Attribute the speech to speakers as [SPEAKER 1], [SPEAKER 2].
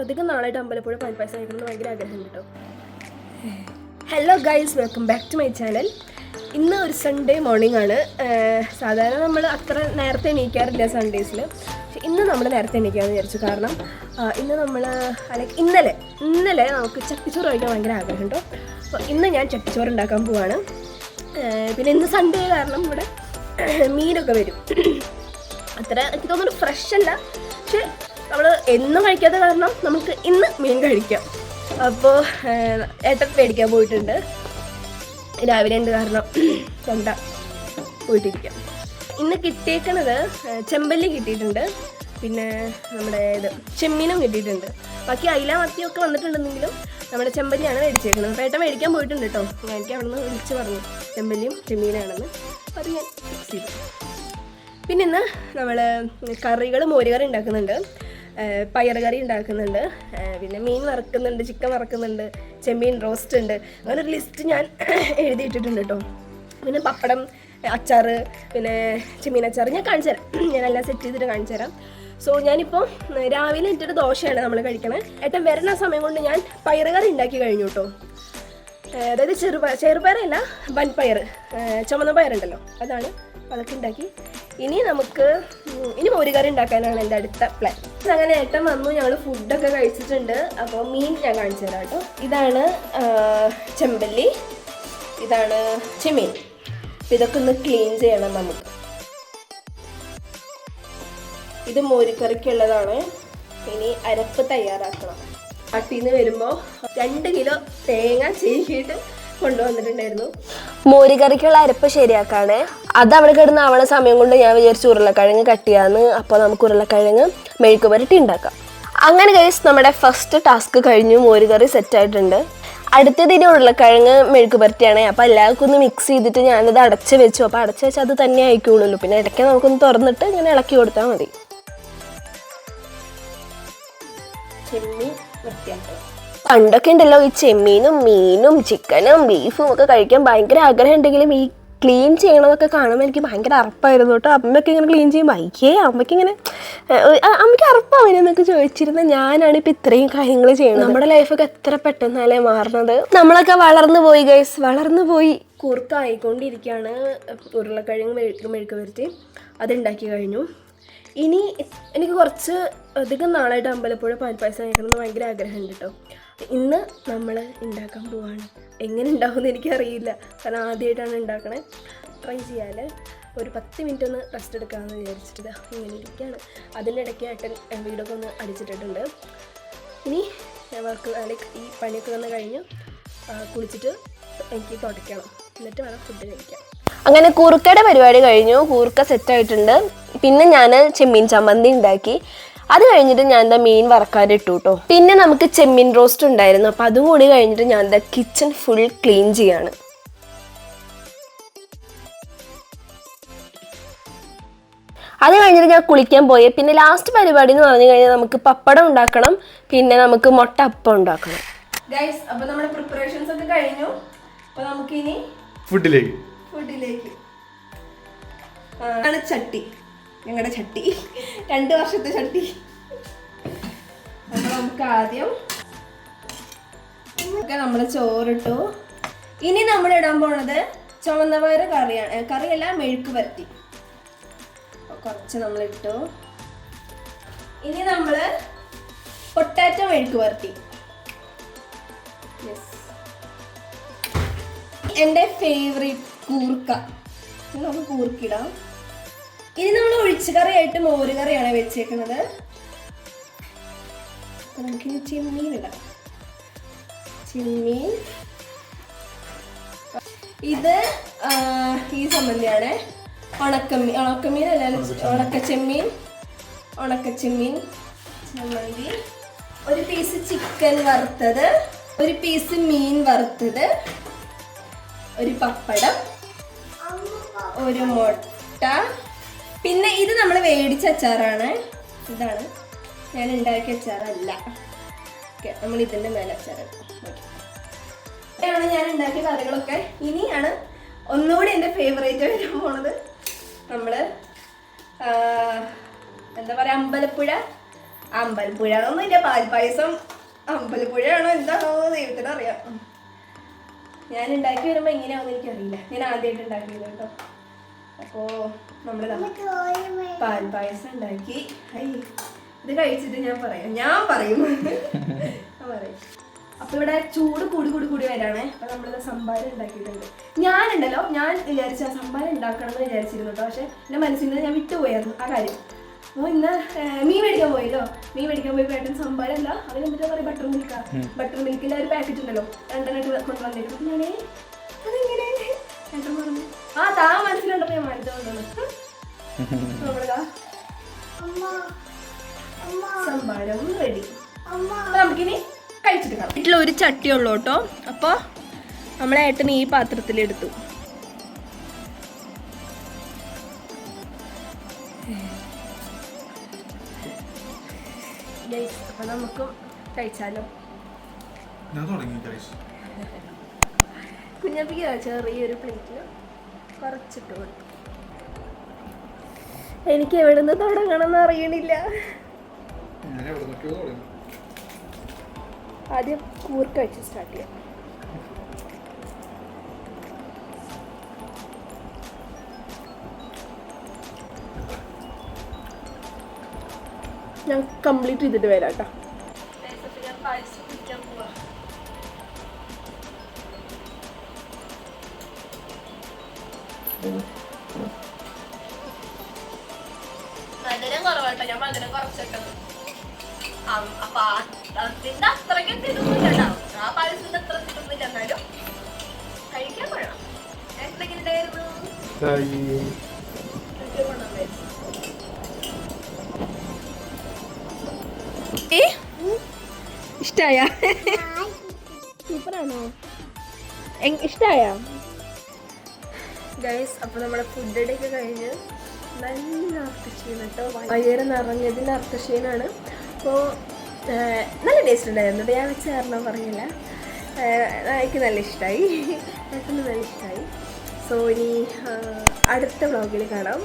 [SPEAKER 1] അധികം നാളായിട്ട് അമ്പലപ്പുഴ പാൽപ്പായസം കഴിക്കണമെന്ന് ഭയങ്കര ആഗ്രഹമുണ്ട് കേട്ടോ. Hello guys, welcome back to my channel. ഇന്ന് ഒരു സൺഡേ മോർണിംഗ് ആണ്. സാധാരണ നമ്മൾ അത്ര നേരത്തെ എണീക്കാറില്ല സൺഡേസിൽ. പക്ഷെ ഇന്ന് നമ്മൾ നേരത്തെ എണീക്കാമെന്ന് വിചാരിച്ചു. കാരണം ഇന്ന് നമ്മൾ ഇന്നലെ നമുക്ക് ചട്ടിച്ചോറ് കഴിക്കാൻ ഭയങ്കര ആഗ്രഹമുണ്ടോ. അപ്പോൾ ഇന്ന് ഞാൻ ചട്ടിച്ചോറ് ഉണ്ടാക്കാൻ പോവാണ്. പിന്നെ ഇന്ന് സൺഡേ കാരണം ഇവിടെ മീനൊക്കെ വരും. അത്ര എനിക്ക് തോന്നുന്നു ഫ്രഷ് അല്ല, പക്ഷെ നമ്മൾ എന്നും കഴിക്കാത്ത കാരണം നമുക്ക് ഇന്ന് മീൻ കഴിക്കാം. അപ്പോൾ ഏട്ടൻ മേടിക്കാൻ പോയിട്ടുണ്ട്. രാവിലെ ഉണ്ട് കാരണം തൊണ്ട പോയിട്ടിരിക്കാം. ഇന്ന് കിട്ടിയേക്കണത് ചെമ്പല്ലി കിട്ടിയിട്ടുണ്ട്, പിന്നെ നമ്മുടെ ചെമ്മീനും കിട്ടിയിട്ടുണ്ട്. ബാക്കി അയില മത്തിയൊക്കെ വന്നിട്ടുണ്ടെന്നെങ്കിലും നമ്മുടെ ചെമ്പല്ലിയാണ് മേടിച്ചേക്കുന്നത്. അപ്പോൾ ഏട്ടൻ മേടിക്കാൻ പോയിട്ടുണ്ട് കേട്ടോ. എനിക്ക് അവിടെ നിന്ന് വിളിച്ച് പറഞ്ഞു ചെമ്പല്ലിയും ചെമ്മീനാണെന്ന്. അത് ഞാൻ ഫിക്സ് ചെയ്തു. പിന്നെ ഇന്ന് നമ്മൾ കറികൾ മോരുകറി ഉണ്ടാക്കുന്നുണ്ട്, പയറുകറി ഉണ്ടാക്കുന്നുണ്ട്, പിന്നെ മീൻ വറക്കുന്നുണ്ട്, ചിക്കൻ വറക്കുന്നുണ്ട്, ചെമ്മീൻ റോസ്റ്റ് ഉണ്ട്. അങ്ങനെ ഒരു ലിസ്റ്റ് ഞാൻ എഴുതിയിട്ടിട്ടുണ്ട് കേട്ടോ. പിന്നെ പപ്പടം, അച്ചാർ, പിന്നെ ചെമ്മീൻ അച്ചാർ ഞാൻ കാണിച്ചു തരാം. ഞാനെല്ലാം സെറ്റ് ചെയ്തിട്ട് കാണിച്ചു തരാം. സോ ഞാനിപ്പോൾ രാവിലെ ഇട്ടിട്ട് ദോശയാണ് നമ്മൾ കഴിക്കണത്. ഏട്ടൻ വരുന്ന സമയം കൊണ്ട് ഞാൻ പയറുകറി ഉണ്ടാക്കി കഴിഞ്ഞു കേട്ടോ. അതായത് ചെറുപയറല്ല, വൻപയർ, ചുമന്ന പയറുണ്ടല്ലോ, അതാണ്. അതൊക്കെ ഉണ്ടാക്കി. ഇനി മോരുകറി ഉണ്ടാക്കാനാണ് എൻ്റെ അടുത്ത പ്ലാൻ. അങ്ങനെ ഏട്ടൻ വന്നു, ഞങ്ങൾ ഫുഡൊക്കെ കഴിച്ചിട്ടുണ്ട്. അപ്പോൾ മീൻ ഞാൻ കാണിച്ചു തരാം കേട്ടോ. ഇതാണ് ചെമ്പല്ലി, ഇതാണ് ചെമ്മീൻ. ഇതൊക്കെ ഒന്ന് ക്ലീൻ ചെയ്യണം നമുക്ക്. ഇത് മോരുകറിക്കുള്ളതാണ്. ഇനി അരപ്പ് തയ്യാറാക്കണം. അട്ടിന്ന് വരുമ്പോൾ 2 കിലോ തേങ്ങ ചീകിയിട്ട് കൊണ്ടുവന്നിട്ടുണ്ടായിരുന്നു. മോരുകറിക്കുള്ള അരപ്പ് ശരിയാക്കാണ്. അത് അവിടെ കിടന്ന് ആവണ സമയം കൊണ്ട് ഞാൻ വിചാരിച്ചു ഉരുളക്കിഴങ്ങ് കട്ട് ചെയ്യാന്ന്. അപ്പോൾ നമുക്ക് ഉരുളക്കിഴങ്ങ് മെഴുക്ക് പുരട്ടി ഉണ്ടാക്കാം. അങ്ങനെ ഗൈസ് നമ്മുടെ ഫസ്റ്റ് ടാസ്ക് കഴിഞ്ഞു. മോരുകറി സെറ്റായിട്ടുണ്ട്. അടുത്തത് ഇനി ഉരുളക്കിഴങ്ങ് മെഴുക്ക് പുരട്ടിയാണ്. അപ്പോൾ എല്ലാവർക്കും ഒന്ന് മിക്സ് ചെയ്തിട്ട് ഞാനത് അടച്ച് വെച്ചു. അപ്പോൾ അടച്ച് വെച്ചാൽ അത് തന്നെ ആയിക്കോളൂ. പിന്നെ ഇടയ്ക്ക് നമുക്കൊന്ന് തുറന്നിട്ട് ഇങ്ങനെ ഇളക്കി കൊടുത്താൽ മതി. ചെമ്മീൻ വൃത്തിയാക്കണം. പണ്ടൊക്കെ ഉണ്ടല്ലോ ഈ ചെമ്മീനും മീനും ചിക്കനും ബീഫും ഒക്കെ കഴിക്കാൻ ഭയങ്കര ആഗ്രഹം ഉണ്ടെങ്കിലും ഈ ക്ലീൻ ചെയ്യണതൊക്കെ കാണുമ്പോൾ എനിക്ക് ഭയങ്കര അറപ്പായിരുന്നു കേട്ടോ. അമ്മയൊക്കെ ഇങ്ങനെ ക്ലീൻ ചെയ്യുമ്പോൾ അമ്മയ്ക്ക് അറപ്പാവനെന്നൊക്കെ ചോദിച്ചിരുന്ന ഞാനാണിപ്പോൾ ഇത്രയും കാര്യങ്ങൾ ചെയ്യുന്നത്. നമ്മുടെ ലൈഫൊക്കെ എത്ര പെട്ടെന്നല്ലേ മാറുന്നത്. നമ്മളൊക്കെ വളർന്നു പോയി ഗൈസ്, വളർന്നു പോയി. കുറുക്കായിക്കൊണ്ടിരിക്കുകയാണ്. ഉരുളക്കിഴങ്ങ് മെഴുക്ക് പുരട്ടി അതുണ്ടാക്കി കഴിഞ്ഞു. ഇനി എനിക്ക് കുറച്ച് അധികം നാളായിട്ട് അമ്പലപ്പുഴ പാൽപ്പായസം കഴിക്കണമെന്ന് ഭയങ്കര ആഗ്രഹമുണ്ട് കേട്ടോ. ഇന്ന് നമ്മൾ ഉണ്ടാക്കാൻ പോവാണ്. എങ്ങനെ ഉണ്ടാവുമെന്ന് എനിക്കറിയില്ല, കാരണം ആദ്യമായിട്ടാണ് ഉണ്ടാക്കണേ. ട്രൈ ചെയ്യാതെ ഒരു 10 മിനിറ്റ് ഒന്ന് റെസ്റ്റ് എടുക്കാമെന്ന് വിചാരിച്ചിട്ട് ഇങ്ങനെ ഇരിക്കുകയാണ്. അതിനിടയ്ക്ക് ഏട്ടൻ വീടൊക്കെ ഒന്ന് അടിച്ചിട്ടിട്ടുണ്ട്. ഇനി ഈ പണിയൊക്കെ വന്ന് കഴിഞ്ഞ് കുളിച്ചിട്ട് എനിക്ക് തുടയ്ക്കണം, എന്നിട്ട് വേണം ഫുഡ് കഴിക്കാം. അങ്ങനെ കൂർക്കയുടെ പരിപാടി കഴിഞ്ഞു. കൂർക്ക സെറ്റായിട്ടുണ്ട്. പിന്നെ ഞാൻ ചെമ്മീൻ ചമ്മന്തി ഉണ്ടാക്കി. അത് കഴിഞ്ഞിട്ട് ഞാൻ എന്താ മീൻ വറക്കാനിട്ടു കേട്ടോ. പിന്നെ നമുക്ക് ചെമ്മീൻ റോസ്റ്റ് ഉണ്ടായിരുന്നു. അപ്പം അതും കൂടി കഴിഞ്ഞിട്ട് ഞാൻ എന്താ കിച്ചൺ ഫുൾ ക്ലീൻ ചെയ്യാണ്. അത് കഴിഞ്ഞിട്ട് ഞാൻ കുളിക്കാൻ പോയി. പിന്നെ ലാസ്റ്റ് പരിപാടി എന്ന് പറഞ്ഞു കഴിഞ്ഞാൽ നമുക്ക് പപ്പടം ഉണ്ടാക്കണം, പിന്നെ നമുക്ക് മുട്ട അപ്പം ഉണ്ടാക്കണം. ഗൈസ്, അപ്പോൾ നമ്മുടെ പ്രിപ്പറേഷൻസ് ഒക്കെ കഴിഞ്ഞു. അപ്പോൾ നമുക്കിനി ഫുഡിലേക്ക് ആണ് ചട്ടി, ഞങ്ങളുടെ ചട്ടി, 2 വർഷത്തെ ചട്ടി. അപ്പോൾ നമുക്ക് ആദ്യം നമ്മൾ ചോറിട്ടു. ഇനി നമ്മൾ ഇടാൻ പോണത് ചുവന്ന പയറ് കറിയാണ്. കറിയല്ല, മെഴുക്ക് പുരട്ടി. കുറച്ച് നമ്മൾ ഇട്ടു. ഇനി നമ്മൾ പൊട്ടാറ്റോ മെഴുക്ക് പുരട്ടി. എൻ്റെ ഫേവറേറ്റ് കൂർക്ക. നമുക്ക് കൂർക്കിടാം. ഇനി നമ്മൾ ഒഴിച്ചു കറിയായിട്ട് മോരുകറിയാണ് വെച്ചേക്കുന്നത്. നമുക്കിനി ചെമ്മീൻ ഇടാം. ചെമ്മീൻ ഇത് ഈ ചമ്മന്തിയാണ്. ഉണക്കച്ചെമ്മീൻ ചമ്മന്തി. ഒരു പീസ് ചിക്കൻ വറുത്തത്, ഒരു പീസ് മീൻ വറുത്തത്, ഒരു പപ്പടം, ഒരു മുട്ട. പിന്നെ ഇത് നമ്മൾ മേടിച്ച അച്ചാറാണ്. ഇതാണ് ഞാൻ ഉണ്ടാക്കിയ അച്ചാറല്ല. ഓക്കെ, നമ്മൾ ഇതിൻ്റെ മേലെ അച്ചാറാണ്. ഇതാണ് ഞാൻ ഉണ്ടാക്കിയ കറികളൊക്കെ. ഇനിയാണ് ഒന്നുകൂടി എൻ്റെ ഫേവറേറ്റ് വരാൻ പോണത്. നമ്മൾ എന്താ പറയുക, അമ്പലപ്പുഴ അമ്പലപ്പുഴ ഒന്നുമില്ല, പാൽപ്പായസം. അമ്പലപ്പുഴയാണോ എന്താണോ ദൈവത്തിനറിയാം. ഞാൻ ഉണ്ടാക്കി വരുമ്പോൾ എങ്ങനെയാണെന്ന് എനിക്കറിയില്ല. ഞാൻ ആദ്യമായിട്ട് ഉണ്ടാക്കിയത് കേട്ടോ. അപ്പോൾ നമ്മൾ പാൽപ്പായസം ഉണ്ടാക്കി. ഇത് കഴിച്ചിട്ട് ഞാൻ പറയും. അപ്പൊ ഇവിടെ ചൂട് കൂടി വരാണേ. അപ്പൊ നമ്മളിത് സംഭാരം ഉണ്ടാക്കിയിട്ടുണ്ട്. ഞാൻ വിചാരിച്ച സംഭാരം ഉണ്ടാക്കണം എന്ന് വിചാരിച്ചിരുന്നു കേട്ടോ. പക്ഷെ എൻ്റെ മനസ്സിൽ നിന്ന് ഞാൻ വിട്ടുപോയായിരുന്നു ആ കാര്യം. അപ്പോൾ ഇന്ന് മീൻ മേടിക്കാൻ പോയല്ലോ. മീൻ മേടിക്കാൻ പോയി പേട്ടൻ സംഭാരമല്ല, അതിന് എന്നിട്ട് പറയാം ബട്ടർ മിൽക്കിൻ്റെ ഒരു പാക്കറ്റ് ഉണ്ടല്ലോ, 2 കൊണ്ടുവന്നിട്ട്. അപ്പം ഞാനേ അതെങ്ങനെ ഏട്ടൻ പറഞ്ഞു താ മനസ്സിലുണ്ടപ്പോൾ ഞാൻ മനസ്സിൽ കൊണ്ടുവന്നു. നമ്മളിതാ സംഭാരം റെഡി. നമുക്കിനി കഴിച്ചിട്ട് കാണാം. വീട്ടിൽ ഒരു ചട്ടി ഉള്ളൂ കേട്ടോ. അപ്പോൾ നമ്മളെ ഏട്ടൻ ഈ പാത്രത്തിലെടുത്തു. അപ്പൊ നമുക്കും കഴിച്ചാലോ. കുഞ്ഞപ്പിക്ക് ചെറിയൊരു പ്ലേറ്റിൽ കുറച്ചിട്ട് കൊടുത്തു. എനിക്ക് എവിടെ നിന്ന് തുടങ്ങണമെന്ന് അറിയണില്ല. ആദ്യം കൂർക്ക വെച്ച് സ്റ്റാർട്ട് ചെയ്യാം. ഞാൻ കംപ്ലീറ്റ് ചെയ്തിട്ട് വരാം കേട്ടോ. മധുരം കുറവാട്ടോ, ഞാൻ മധുരം കുറച്ചിട്ടത്. അപ്പൊ അതിന്റെ അത്രയ്ക്ക് തിരുന്നില്ല, ആ പായസത്തിന്റെ അത്ര തിരുന്നില്ല, എന്നാലും കഴിക്കാൻ കൊള്ളാം. എന്തെങ്കിലും ഇഷ്ടായ? സൂപ്പറാണോ? ഇഷ്ടായ ഗൈസ്? അപ്പൊ നമ്മുടെ ഫുഡ് ഒക്കെ കഴിഞ്ഞ് നല്ല അർത്ഥക്ഷീണം കേട്ടോ. വയറ് നിറഞ്ഞതിൻ്റെ അർത്ഥക്ഷീണാണ്. അപ്പോൾ നല്ല ടേസ്റ്റ് ഉണ്ടായിരുന്നു. ഞാൻ വെച്ച് കാരണം പറഞ്ഞില്ല, എനിക്ക് നല്ല ഇഷ്ടമായി, നല്ല ഇഷ്ടമായി. സോ ഇനി അടുത്ത വ്ളോഗിൽ കാണാം.